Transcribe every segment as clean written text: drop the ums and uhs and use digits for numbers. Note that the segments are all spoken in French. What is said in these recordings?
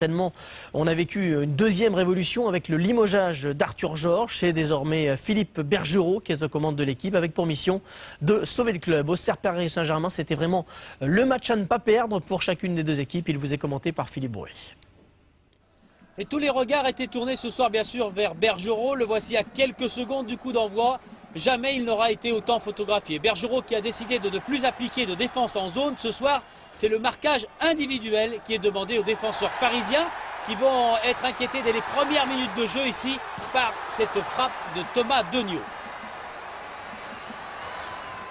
Certainement, on a vécu une deuxième révolution avec le limogeage d'Arthur Georges. C'est désormais Philippe Bergerot qui est aux commandes de l'équipe avec pour mission de sauver le club. Auxerre Paris Saint-Germain, c'était vraiment le match à ne pas perdre pour chacune des deux équipes. Il vous est commenté par Philippe Brouet. Et tous les regards étaient tournés ce soir bien sûr vers Bergerot. Le voici à quelques secondes du coup d'envoi. Jamais il n'aura été autant photographié. Bergerot qui a décidé de ne plus appliquer de défense en zone. Ce soir, c'est le marquage individuel qui est demandé aux défenseurs parisiens qui vont être inquiétés dès les premières minutes de jeu ici par cette frappe de Thomas Degnaud.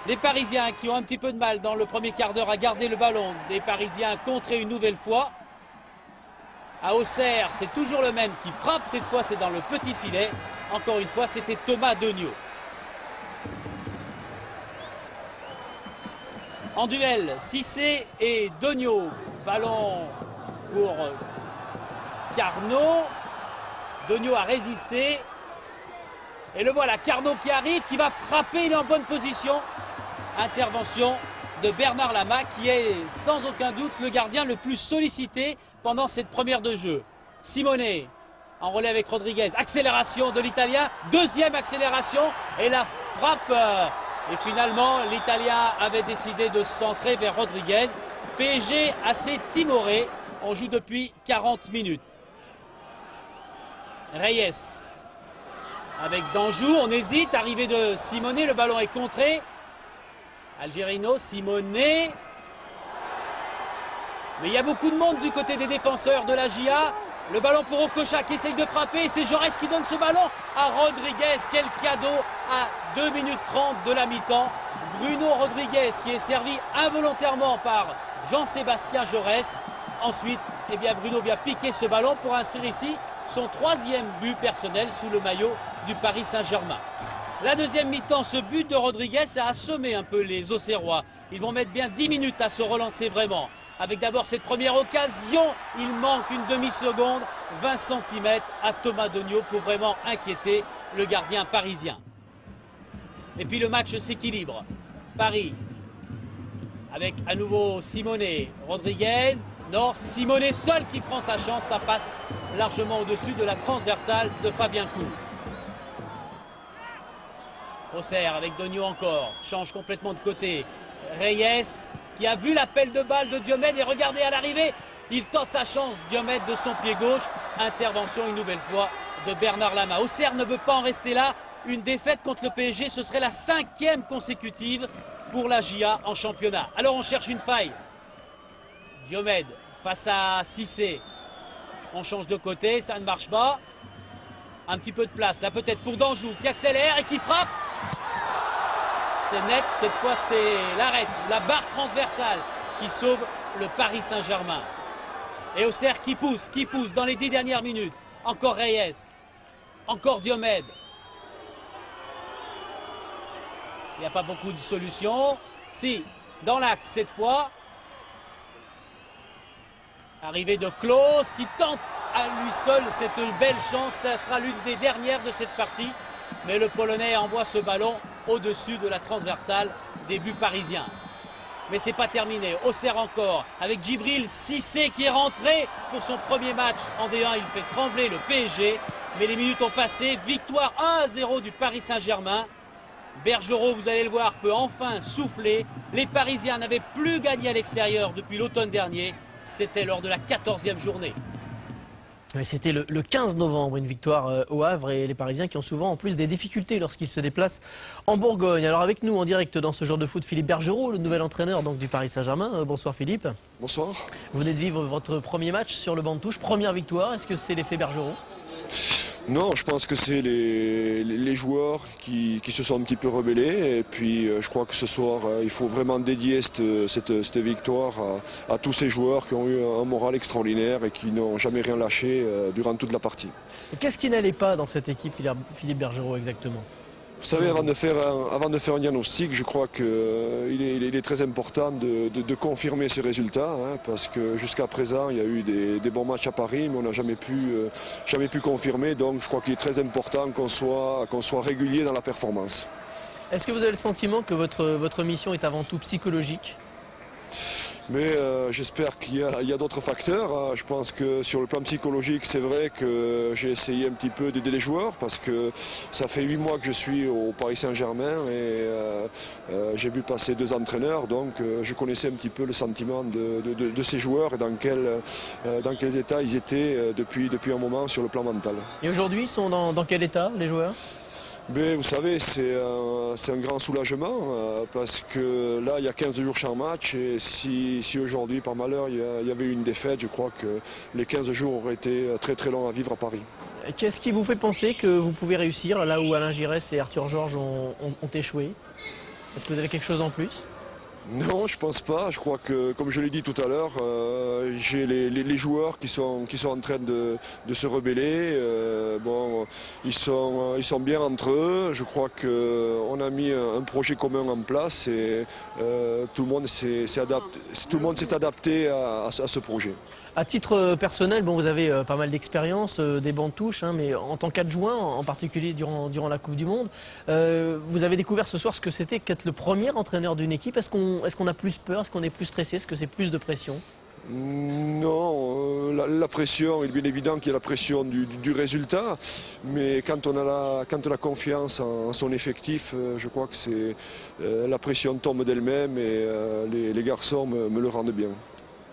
Les Parisiens qui ont un petit peu de mal dans le premier quart d'heure à garder le ballon. Des Parisiens contrés une nouvelle fois. À Auxerre, c'est toujours le même qui frappe. Cette fois, c'est dans le petit filet. Encore une fois, c'était Thomas Degnaud. En duel, Cissé et Degnaud. Ballon pour Carnot. Degnaud a résisté. Et le voilà, Carnot qui arrive, qui va frapper, il est en bonne position. Intervention de Bernard Lama, qui est sans aucun doute le gardien le plus sollicité pendant cette première de jeu. Simonet en relais avec Rodriguez. Accélération de l'Italien. Deuxième accélération. Et la frappe. Et finalement, l'Italien avait décidé de se centrer vers Rodriguez. PSG assez timoré. On joue depuis 40 minutes. Reyes avec Danjou. On hésite. Arrivée de Simonet. Le ballon est contré. Algerino, Simonet. Mais il y a beaucoup de monde du côté des défenseurs de la GIA. Le ballon pour Okocha qui essaye de frapper. C'est Jaurès qui donne ce ballon à Rodriguez. Quel cadeau à 2 minutes 30 de la mi-temps. Bruno Rodriguez qui est servi involontairement par Jean-Sébastien Jaurès. Ensuite, eh bien, Bruno vient piquer ce ballon pour inscrire ici son 3e but personnel sous le maillot du Paris Saint-Germain. La deuxième mi-temps, ce but de Rodriguez a assommé un peu les Auxerrois. Ils vont mettre bien 10 minutes à se relancer vraiment. Avec d'abord cette première occasion, il manque une demi-seconde, 20 cm à Thomas Degnaud pour vraiment inquiéter le gardien parisien. Et puis le match s'équilibre. Paris, avec à nouveau Simonet, Rodriguez. Non, Simonet seul qui prend sa chance, ça passe largement au-dessus de la transversale de Fabien Cool. Auxerre avec Degnaud encore, change complètement de côté. Reyes qui a vu l'appel de balle de Diomède et regardez à l'arrivée, il tente sa chance, Diomède de son pied gauche. Intervention une nouvelle fois de Bernard Lama. Auxerre ne veut pas en rester là. Une défaite contre le PSG, ce serait la 5e consécutive pour la GIA en championnat. Alors on cherche une faille. Diomède face à Cissé. On change de côté, ça ne marche pas. Un petit peu de place, là peut-être pour Danjou qui accélère et qui frappe. C'est net, cette fois c'est l'arrêt, la barre transversale qui sauve le Paris Saint-Germain. Et Auxerre qui pousse dans les 10 dernières minutes. Encore Reyes, encore Diomède. Il n'y a pas beaucoup de solutions. Si, dans l'axe cette fois. Arrivée de Klose qui tente à lui seul cette belle chance. Ça sera l'une des dernières de cette partie. Mais le Polonais envoie ce ballon au-dessus de la transversale des buts parisiens. Mais c'est pas terminé. Auxerre encore avec Djibril Cissé qui est rentré pour son premier match en D1. Il fait trembler le PSG. Mais les minutes ont passé. Victoire 1-0 du Paris Saint-Germain. Bergerot, vous allez le voir, peut enfin souffler. Les Parisiens n'avaient plus gagné à l'extérieur depuis l'automne dernier. C'était lors de la 14e journée. C'était le 15 novembre, une victoire au Havre et les Parisiens qui ont souvent en plus des difficultés lorsqu'ils se déplacent en Bourgogne. Alors avec nous en direct dans ce genre de foot, Philippe Bergerot, le nouvel entraîneur donc, du Paris Saint-Germain. Bonsoir Philippe. Bonsoir. Vous venez de vivre votre premier match sur le banc de touche, première victoire. Est-ce que c'est l'effet Bergerot ? Non, je pense que c'est les joueurs qui se sont un petit peu rebellés. Et puis je crois que ce soir, il faut vraiment dédier cette victoire à tous ces joueurs qui ont eu un moral extraordinaire et qui n'ont jamais rien lâché durant toute la partie. Qu'est-ce qui n'allait pas dans cette équipe, Philippe Bergerot, exactement ? Vous savez, avant de faire un diagnostic, je crois qu'il est très important de confirmer ces résultats, hein, parce que jusqu'à présent, il y a eu des bons matchs à Paris, mais on n'a jamais pu confirmer. Donc je crois qu'il est très important qu'on soit régulier dans la performance. Est-ce que vous avez le sentiment que votre mission est avant tout psychologique ? Mais j'espère qu'il y a d'autres facteurs, hein. Je pense que sur le plan psychologique, c'est vrai que j'ai essayé un petit peu d'aider les joueurs parce que ça fait 8 mois que je suis au Paris Saint-Germain et j'ai vu passer 2 entraîneurs, donc je connaissais un petit peu le sentiment de ces joueurs et dans quels états ils étaient depuis un moment sur le plan mental. Et aujourd'hui, ils sont dans quel état, les joueurs? Mais vous savez, c'est un grand soulagement parce que là, il y a 15 jours chaque match et si aujourd'hui, par malheur, il y avait eu une défaite, je crois que les 15 jours auraient été très très longs à vivre à Paris. Qu'est-ce qui vous fait penser que vous pouvez réussir là où Alain Giresse et Arthur Georges ont échoué? Est-ce que vous avez quelque chose en plus? Non, je pense pas. Je crois que, comme je l'ai dit tout à l'heure, j'ai les joueurs qui sont en train de se rebeller. Bon, ils sont bien entre eux. Je crois qu'on a mis un projet commun en place et tout le monde s'est adapté à ce projet. À titre personnel, bon, vous avez pas mal d'expérience, des bancs de touche, hein, mais en tant qu'adjoint, en particulier durant la Coupe du Monde, vous avez découvert ce soir ce que c'était qu'être le premier entraîneur d'une équipe. Est-ce qu'on a plus peur? Est-ce qu'on est plus stressé? Est-ce que c'est plus de pression? Non, la pression, il est bien évident qu'il y a la pression du résultat, mais quand on a la confiance en son effectif, je crois que la pression tombe d'elle-même et les garçons me le rendent bien.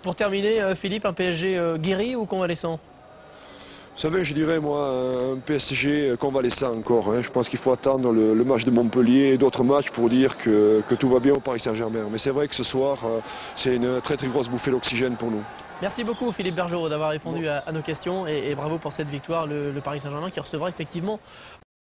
Pour terminer, Philippe, un PSG guéri ou convalescent? Vous savez, je dirais moi un PSG convalescent encore, hein. Je pense qu'il faut attendre le match de Montpellier et d'autres matchs pour dire que tout va bien au Paris Saint-Germain. Mais c'est vrai que ce soir, c'est une très très grosse bouffée d'oxygène pour nous. Merci beaucoup Philippe Bergerot d'avoir répondu à nos questions et bravo pour cette victoire, le Paris Saint-Germain qui recevra effectivement